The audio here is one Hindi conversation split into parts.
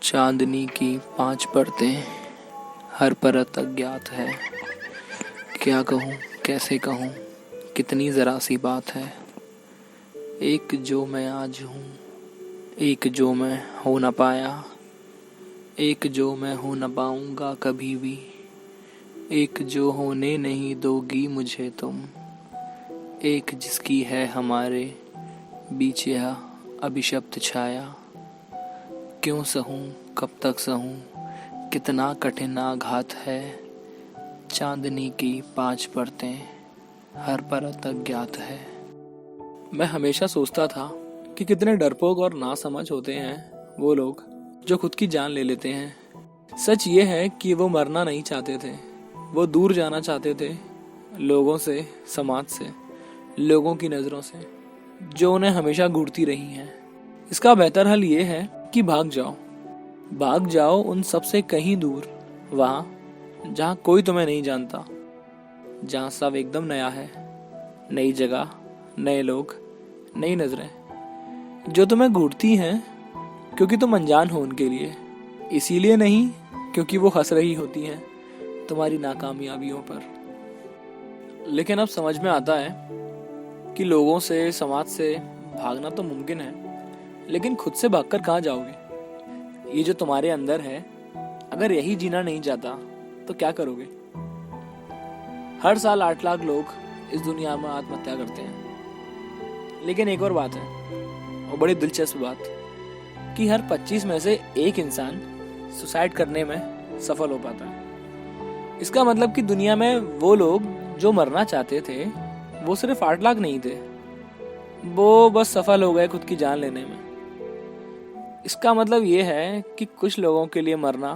चांदनी की 5 परतें, हर परत अज्ञात है। क्या कहूँ कैसे कहूँ, कितनी ज़रा सी बात है। एक जो मैं आज हूँ, एक जो मैं हो न पाया, एक जो मैं हो न पाऊँगा कभी भी, एक जो होने नहीं दोगी मुझे तुम, एक जिसकी है हमारे बीच यह अभिशप्त छाया। क्यों सहूँ कब तक सहूँ, कितना कठिन आघात है। चांदनी की 5 परतें, हर परत अज्ञात है। मैं हमेशा सोचता था कि कितने डरपोक और नासमझ होते हैं वो लोग जो खुद की जान ले लेते हैं। सच ये है कि वो मरना नहीं चाहते थे, वो दूर जाना चाहते थे लोगों से, समाज से, लोगों की नज़रों से जो उन्हें हमेशा घूरती रही हैं। इसका बेहतर हल ये है कि भाग जाओ उन सब से कहीं दूर, वहाँ जहाँ कोई तुम्हें नहीं जानता, जहाँ सब एकदम नया है। नई जगह, नए लोग, नई नज़रें जो तुम्हें घूरती हैं क्योंकि तुम अनजान हो उनके लिए, इसीलिए नहीं क्योंकि वो हंस रही होती हैं तुम्हारी नाकामयाबियों पर। लेकिन अब समझ में आता है कि लोगों से, समाज से भागना तो मुमकिन है, लेकिन खुद से भागकर कहाँ जाओगे। ये जो तुम्हारे अंदर है, अगर यही जीना नहीं चाहता तो क्या करोगे। हर साल 8 लाख लोग इस दुनिया में आत्महत्या करते हैं। लेकिन एक और बात है, और बड़ी दिलचस्प बात, कि हर 25 में से एक इंसान सुसाइड करने में सफल हो पाता है। इसका मतलब कि दुनिया में वो लोग जो मरना चाहते थे वो सिर्फ 8 लाख नहीं थे, वो बस सफल हो गए खुद की जान लेने में। इसका मतलब ये है कि कुछ लोगों के लिए मरना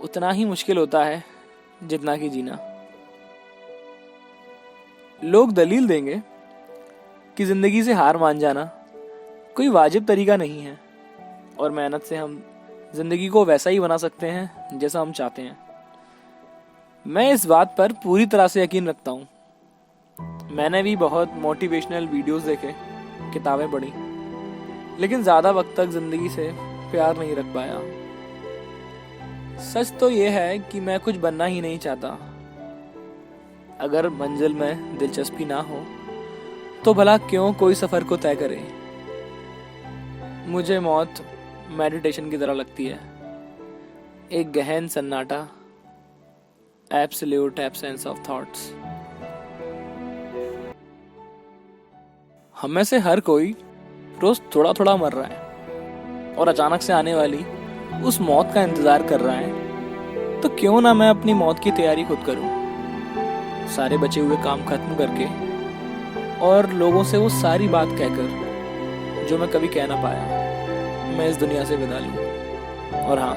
उतना ही मुश्किल होता है जितना कि जीना। लोग दलील देंगे कि जिंदगी से हार मान जाना कोई वाजिब तरीका नहीं है और मेहनत से हम जिंदगी को वैसा ही बना सकते हैं जैसा हम चाहते हैं। मैं इस बात पर पूरी तरह से यकीन रखता हूँ। मैंने भी बहुत मोटिवेशनल वीडियोस देखे, किताबें पढ़ी, लेकिन ज़्यादा वक्त तक जिंदगी से प्यार नहीं रख पाया। सच तो ये है कि मैं कुछ बनना ही नहीं चाहता। अगर मंजिल में दिलचस्पी ना हो तो भला क्यों कोई सफ़र को तय करे। मुझे मौत मेडिटेशन की तरह लगती है, एक गहन सन्नाटा, एब्सोल्यूट एब्सेंस ऑफ थॉट्स। हम में से हर कोई रोज थोड़ा थोड़ा मर रहा है और अचानक से आने वाली उस मौत का इंतजार कर रहा है। तो क्यों ना मैं अपनी मौत की तैयारी खुद करूं, सारे बचे हुए काम खत्म करके और लोगों से वो सारी बात कहकर जो मैं कभी कह ना पाया, मैं इस दुनिया से विदा लूं। और हाँ,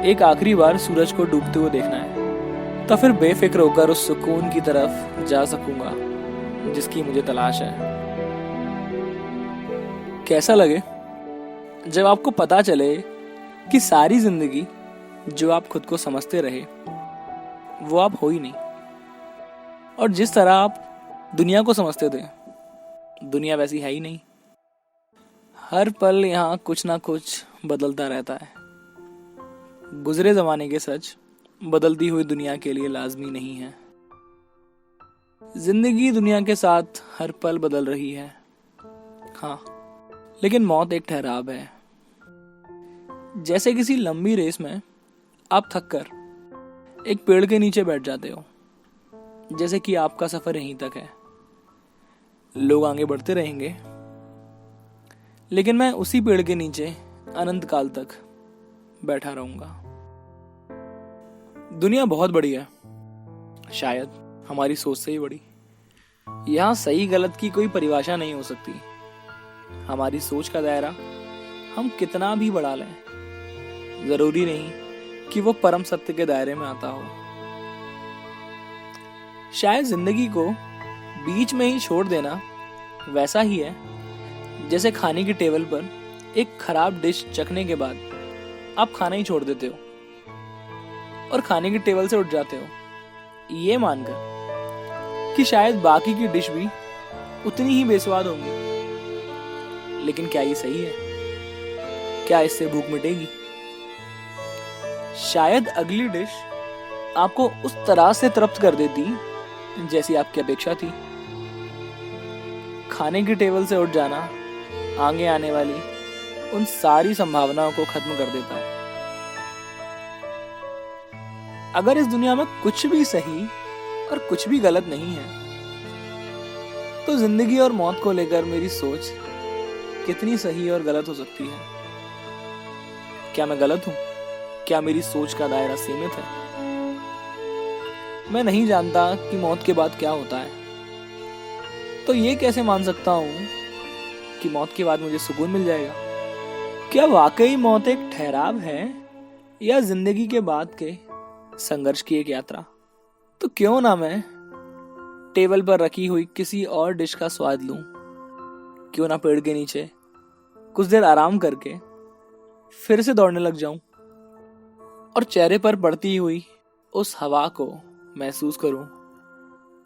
एक आखिरी बार सूरज को डूबते हुए देखना है, तो फिर बेफिक्र होकर उस सुकून की तरफ जा सकूंगा जिसकी मुझे तलाश है। कैसा लगे जब आपको पता चले कि सारी जिंदगी जो आप खुद को समझते रहे वो आप हो ही नहीं, और जिस तरह आप दुनिया को समझते थे दुनिया वैसी है ही नहीं। हर पल यहाँ कुछ ना कुछ बदलता रहता है। गुजरे जमाने के सच बदलती हुई दुनिया के लिए लाजमी नहीं है। जिंदगी दुनिया के साथ हर पल बदल रही है, हाँ, लेकिन मौत एक ठहराव है। जैसे किसी लंबी रेस में आप थक कर एक पेड़ के नीचे बैठ जाते हो, जैसे कि आपका सफर यहीं तक है। लोग आगे बढ़ते रहेंगे, लेकिन मैं उसी पेड़ के नीचे अनंत काल तक बैठा रहूंगा। दुनिया बहुत बड़ी है, शायद हमारी सोच से ही बड़ी। यहाँ सही गलत की कोई परिभाषा नहीं हो सकती। हमारी सोच का दायरा हम कितना भी बढ़ा लें, जरूरी नहीं कि वो परम सत्य के दायरे में आता हो। शायद जिंदगी को बीच में ही छोड़ देना वैसा ही है जैसे खाने की टेबल पर एक खराब डिश चखने के बाद आप खाना ही छोड़ देते हो और खाने की टेबल से उठ जाते हो, ये मानकर कि शायद बाकी की डिश भी उतनी ही बेस्वाद होंगी। लेकिन क्या ये सही है? क्या इससे भूख मिटेगी? शायद अगली डिश आपको उस तरह से तृप्त कर देती जैसी आपकी अपेक्षा थी। खाने की टेबल से उठ जाना आगे आने वाली उन सारी संभावनाओं को खत्म कर देता है। अगर इस दुनिया में कुछ भी सही और कुछ भी गलत नहीं है, तो जिंदगी और मौत को लेकर मेरी सोच कितनी सही और गलत हो सकती है? क्या मैं गलत हूं? क्या मेरी सोच का दायरा सीमित है? मैं नहीं जानता कि मौत के बाद क्या होता है, तो ये कैसे मान सकता हूं कि मौत के बाद मुझे सुकून मिल जाएगा? क्या वाकई मौत एक ठहराव है या जिंदगी के बाद के संघर्ष की एक यात्रा? तो क्यों ना मैं टेबल पर रखी हुई किसी और डिश का स्वाद लूं? क्यों ना पेड़ के नीचे कुछ देर आराम करके फिर से दौड़ने लग जाऊं और चेहरे पर पड़ती हुई उस हवा को महसूस करूं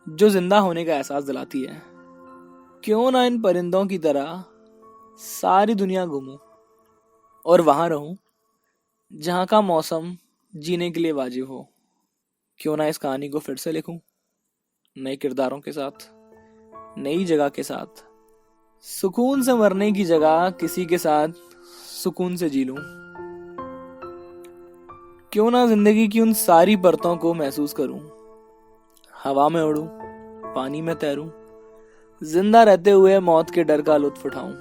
जो जिंदा होने का एहसास दिलाती है? क्यों ना इन परिंदों की तरह सारी दुनिया घूमूं और वहां रहूं जहां का मौसम जीने के लिए वाजिब हो? क्यों ना इस कहानी को फिर से लिखूं नए किरदारों के साथ, नई जगह के साथ, सुकून से मरने की जगह किसी के साथ सुकून से जी लूं? क्यों ना जिंदगी की उन सारी परतों को महसूस करूं, हवा में उड़ूं, पानी में तैरूं, जिंदा रहते हुए मौत के डर का लुत्फ उठाऊं?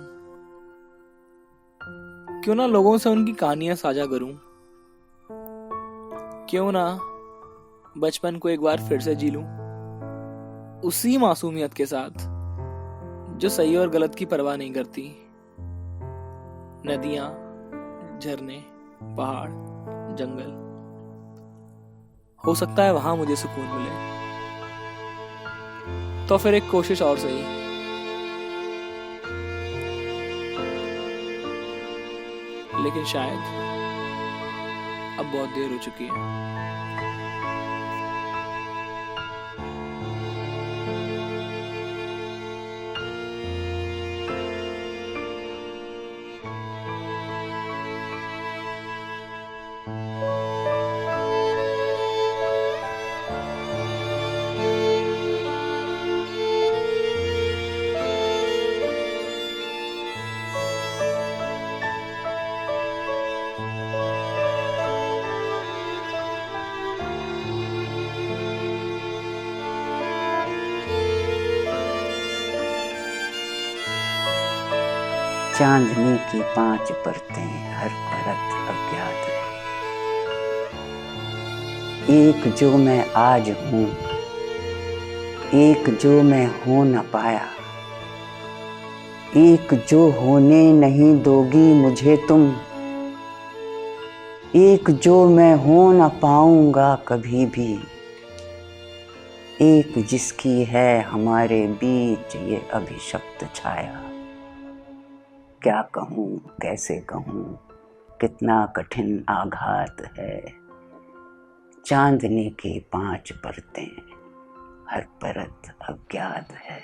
क्यों ना लोगों से उनकी कहानियां साझा करूं? क्यों ना बचपन को एक बार फिर से जी लूं, उसी मासूमियत के साथ जो सही और गलत की परवाह नहीं करती? नदियां, झरने, पहाड़, जंगल, हो सकता है वहां मुझे सुकून मिले। तो फिर एक कोशिश और सही। लेकिन शायद अब बहुत देर हो चुकी है। चांदनी की 5 परतें, हर परत अज्ञात है। एक जो मैं आज हूँ, एक जो मैं हो न पाया, एक जो होने नहीं दोगी मुझे तुम, एक जो मैं हो न पाऊंगा कभी भी, एक जिसकी है हमारे बीच ये अभिशप्त छाया। क्या कहूँ, कैसे कहूँ, कितना कठिन आघात है। चांदनी की 5 परतें, हर परत अज्ञात है।